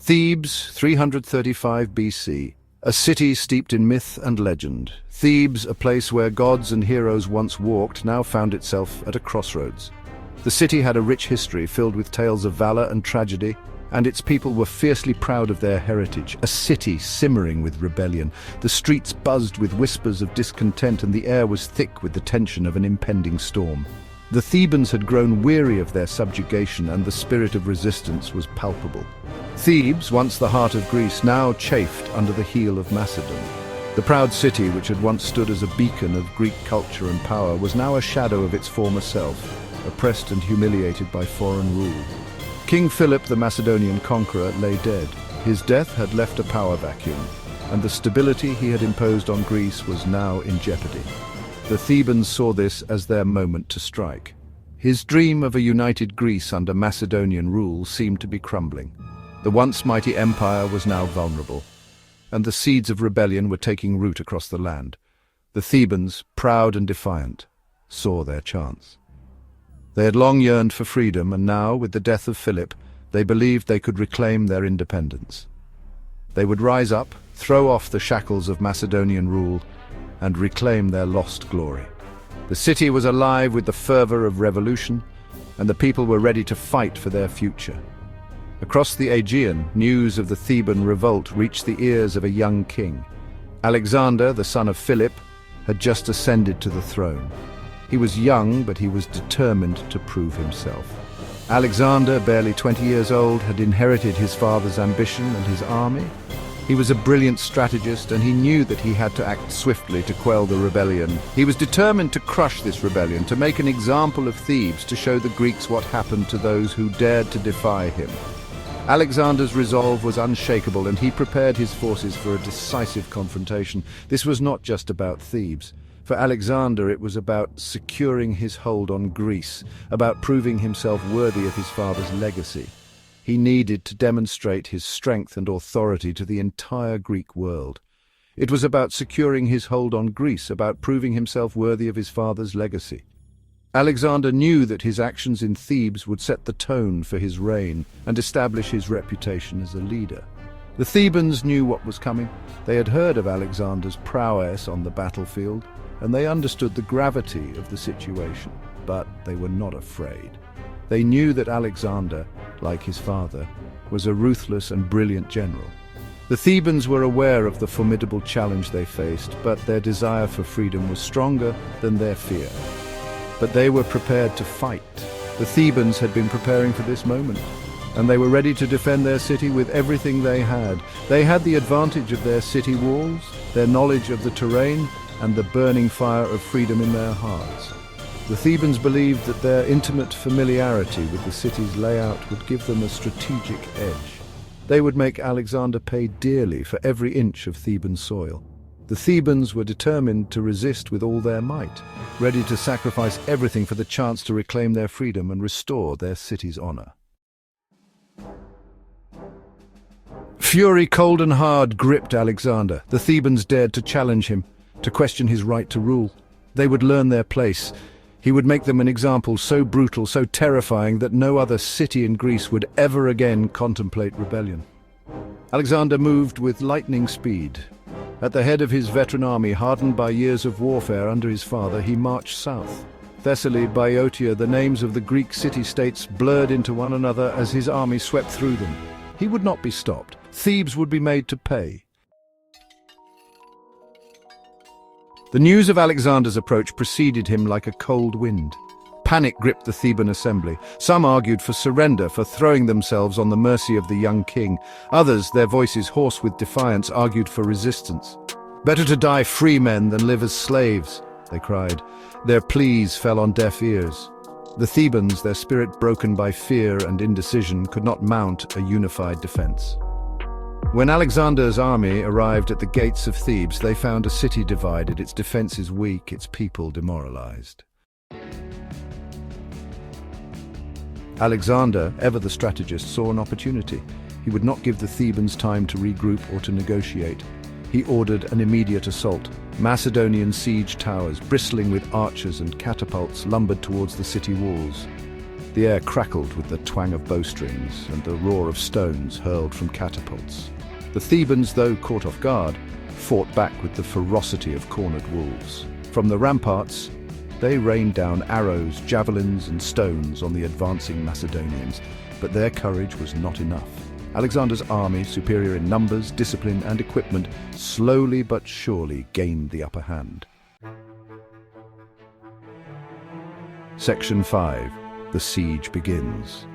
Thebes, 335 BC. A city steeped in myth and legend. Thebes, a place where gods and heroes once walked, now found itself at a crossroads. The city had a rich history filled with tales of valor and tragedy, and its people were fiercely proud of their heritage. A city simmering with rebellion. The streets buzzed with whispers of discontent, and the air was thick with the tension of an impending storm. The Thebans had grown weary of their subjugation, and the spirit of resistance was palpable. Thebes, once the heart of Greece, now chafed under the heel of Macedon. The proud city, which had once stood as a beacon of Greek culture and power, was now a shadow of its former self, oppressed and humiliated by foreign rule. King Philip, the Macedonian conqueror, lay dead. His death had left a power vacuum, and the stability he had imposed on Greece was now in jeopardy. The Thebans saw this as their moment to strike. His dream of a united Greece under Macedonian rule seemed to be crumbling. The once mighty empire was now vulnerable, and the seeds of rebellion were taking root across the land. The Thebans, proud and defiant, saw their chance. They had long yearned for freedom, and now, with the death of Philip, they believed they could reclaim their independence. They would rise up, throw off the shackles of Macedonian rule, and reclaim their lost glory. The city was alive with the fervor of revolution, and the people were ready to fight for their future. Across the Aegean, news of the Theban revolt reached the ears of a young king. Alexander, the son of Philip, had just ascended to the throne. He was young, but he was determined to prove himself. Alexander, barely 20 years old, had inherited his father's ambition and his army. He was a brilliant strategist, and he knew that he had to act swiftly to quell the rebellion. He was determined to crush this rebellion, to make an example of Thebes, to show the Greeks what happened to those who dared to defy him. Alexander's resolve was unshakable, and he prepared his forces for a decisive confrontation. This was not just about Thebes. For Alexander, it was about securing his hold on Greece, about proving himself worthy of his father's legacy. He needed to demonstrate his strength and authority to the entire Greek world. It was about securing his hold on Greece, about proving himself worthy of his father's legacy. Alexander knew that his actions in Thebes would set the tone for his reign and establish his reputation as a leader. The Thebans knew what was coming. They had heard of Alexander's prowess on the battlefield, and they understood the gravity of the situation, but they were not afraid. They knew that Alexander, like his father, was a ruthless and brilliant general. The Thebans were aware of the formidable challenge they faced, but their desire for freedom was stronger than their fear. But they were prepared to fight. The Thebans had been preparing for this moment, and they were ready to defend their city with everything they had. They had the advantage of their city walls, their knowledge of the terrain, and the burning fire of freedom in their hearts. The Thebans believed that their intimate familiarity with the city's layout would give them a strategic edge. They would make Alexander pay dearly for every inch of Theban soil. The Thebans were determined to resist with all their might, ready to sacrifice everything for the chance to reclaim their freedom and restore their city's honor. Fury, cold and hard, gripped Alexander. The Thebans dared to challenge him, to question his right to rule. They would learn their place. He would make them an example so brutal, so terrifying, that no other city in Greece would ever again contemplate rebellion. Alexander moved with lightning speed. At the head of his veteran army, hardened by years of warfare under his father, he marched south. Thessaly, Boeotia, the names of the Greek city-states blurred into one another as his army swept through them. He would not be stopped. Thebes would be made to pay. The news of Alexander's approach preceded him like a cold wind. Panic gripped the Theban assembly. Some argued for surrender, for throwing themselves on the mercy of the young king. Others, their voices hoarse with defiance, argued for resistance. "Better to die free men than live as slaves," they cried. Their pleas fell on deaf ears. The Thebans, their spirit broken by fear and indecision, could not mount a unified defense. When Alexander's army arrived at the gates of Thebes, they found a city divided, its defenses weak, its people demoralized. Alexander, ever the strategist, saw an opportunity. He would not give the Thebans time to regroup or to negotiate. He ordered an immediate assault. Macedonian siege towers, bristling with archers and catapults, lumbered towards the city walls. The air crackled with the twang of bowstrings and the roar of stones hurled from catapults. The Thebans, though caught off guard, fought back with the ferocity of cornered wolves. From the ramparts, they rained down arrows, javelins, and stones on the advancing Macedonians, but their courage was not enough. Alexander's army, superior in numbers, discipline, and equipment, slowly but surely gained the upper hand. Section 5. The siege begins.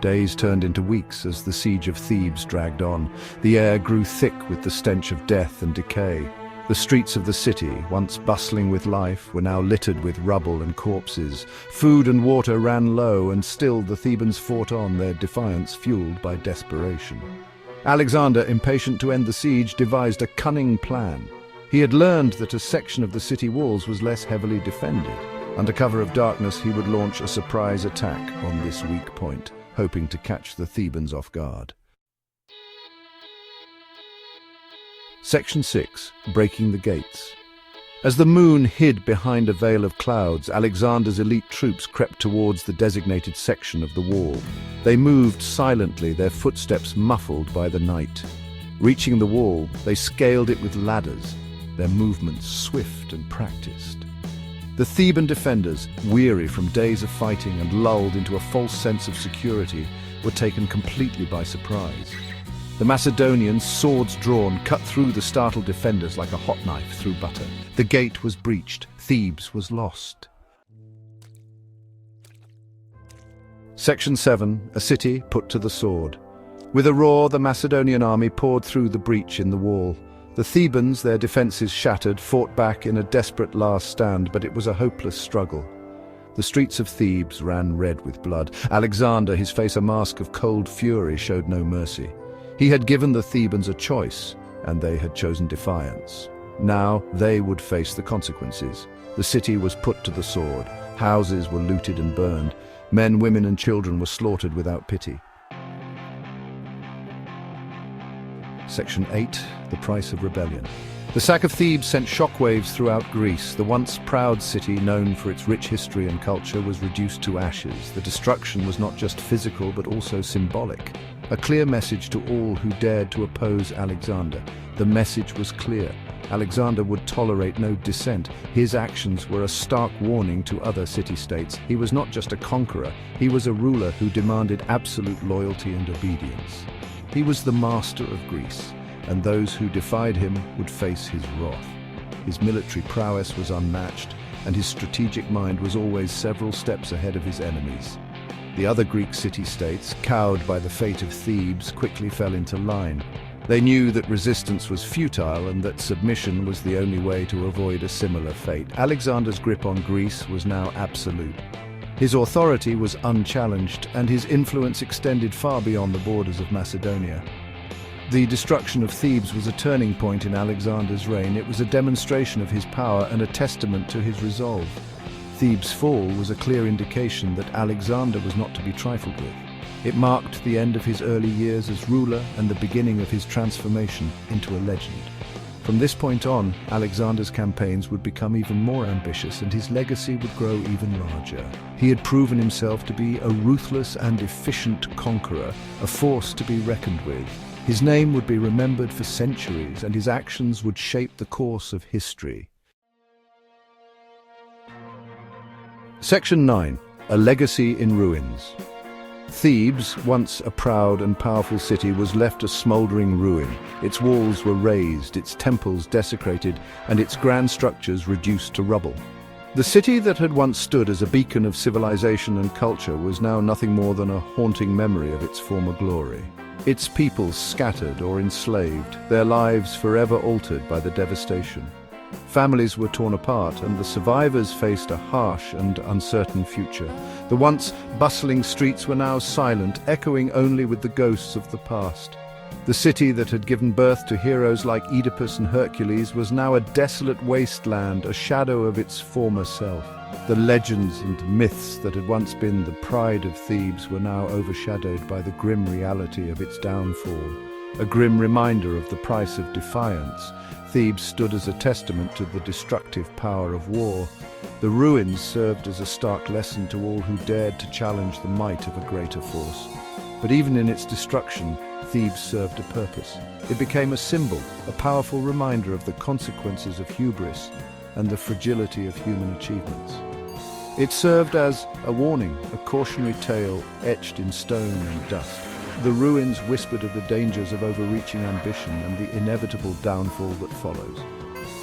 Days turned into weeks as the siege of Thebes dragged on. The air grew thick with the stench of death and decay. The streets of the city, once bustling with life, were now littered with rubble and corpses. Food and water ran low, and still the Thebans fought on, their defiance fueled by desperation. Alexander, impatient to end the siege, devised a cunning plan. He had learned that a section of the city walls was less heavily defended. Under cover of darkness, he would launch a surprise attack on this weak point, hoping to catch the Thebans off guard. Section 6. Breaking the gates. As the moon hid behind a veil of clouds, Alexander's elite troops crept towards the designated section of the wall. They moved silently, their footsteps muffled by the night. Reaching the wall, they scaled it with ladders, their movements swift and practiced. The Theban defenders, weary from days of fighting and lulled into a false sense of security, were taken completely by surprise. The Macedonians, swords drawn, cut through the startled defenders like a hot knife through butter. The gate was breached. Thebes was lost. Section 7. A city put to the sword. With a roar, the Macedonian army poured through the breach in the wall. The Thebans, their defences shattered, fought back in a desperate last stand, but it was a hopeless struggle. The streets of Thebes ran red with blood. Alexander, his face a mask of cold fury, showed no mercy. He had given the Thebans a choice, and they had chosen defiance. Now they would face the consequences. The city was put to the sword. Houses were looted and burned. Men, women, and children were slaughtered without pity. Section 8. The price of rebellion. The sack of Thebes sent shockwaves throughout Greece. The once proud city, known for its rich history and culture, was reduced to ashes. The destruction was not just physical, but also symbolic. A clear message to all who dared to oppose Alexander. The message was clear. Alexander would tolerate no dissent. His actions were a stark warning to other city-states. He was not just a conqueror, he was a ruler who demanded absolute loyalty and obedience. He was the master of Greece, and those who defied him would face his wrath. His military prowess was unmatched, and his strategic mind was always several steps ahead of his enemies. The other Greek city-states, cowed by the fate of Thebes, quickly fell into line. They knew that resistance was futile and that submission was the only way to avoid a similar fate. Alexander's grip on Greece was now absolute. His authority was unchallenged, and his influence extended far beyond the borders of Macedonia. The destruction of Thebes was a turning point in Alexander's reign. It was a demonstration of his power and a testament to his resolve. Thebes' fall was a clear indication that Alexander was not to be trifled with. It marked the end of his early years as ruler and the beginning of his transformation into a legend. From this point on, Alexander's campaigns would become even more ambitious, and his legacy would grow even larger. He had proven himself to be a ruthless and efficient conqueror, a force to be reckoned with. His name would be remembered for centuries, and his actions would shape the course of history. Section 9. A legacy in ruins. Thebes, once a proud and powerful city, was left a smouldering ruin. Its walls were razed, its temples desecrated, and its grand structures reduced to rubble. The city that had once stood as a beacon of civilization and culture was now nothing more than a haunting memory of its former glory. Its people scattered or enslaved, their lives forever altered by the devastation. Families were torn apart, and the survivors faced a harsh and uncertain future. The once bustling streets were now silent, echoing only with the ghosts of the past. The city that had given birth to heroes like Oedipus and Hercules was now a desolate wasteland, a shadow of its former self. The legends and myths that had once been the pride of Thebes were now overshadowed by the grim reality of its downfall. A grim reminder of the price of defiance, Thebes stood as a testament to the destructive power of war. The ruins served as a stark lesson to all who dared to challenge the might of a greater force. But even in its destruction, Thebes served a purpose. It became a symbol, a powerful reminder of the consequences of hubris and the fragility of human achievements. It served as a warning, a cautionary tale etched in stone and dust. The ruins whispered of the dangers of overreaching ambition and the inevitable downfall that follows.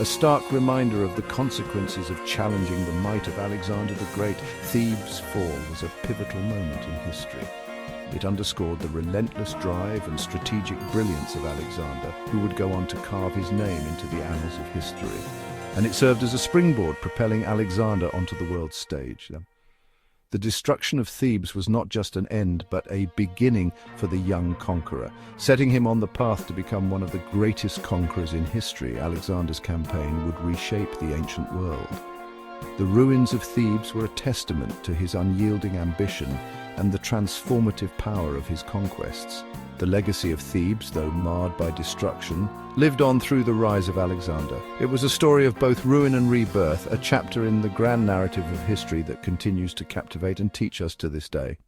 A stark reminder of the consequences of challenging the might of Alexander the Great. Thebes' fall was a pivotal moment in history. It underscored the relentless drive and strategic brilliance of Alexander, who would go on to carve his name into the annals of history. And it served as a springboard propelling Alexander onto the world stage. The destruction of Thebes was not just an end, but a beginning for the young conqueror, setting him on the path to become one of the greatest conquerors in history. Alexander's campaign would reshape the ancient world. The ruins of Thebes were a testament to his unyielding ambition and the transformative power of his conquests. The legacy of Thebes, though marred by destruction, lived on through the rise of Alexander. It was a story of both ruin and rebirth, a chapter in the grand narrative of history that continues to captivate and teach us to this day.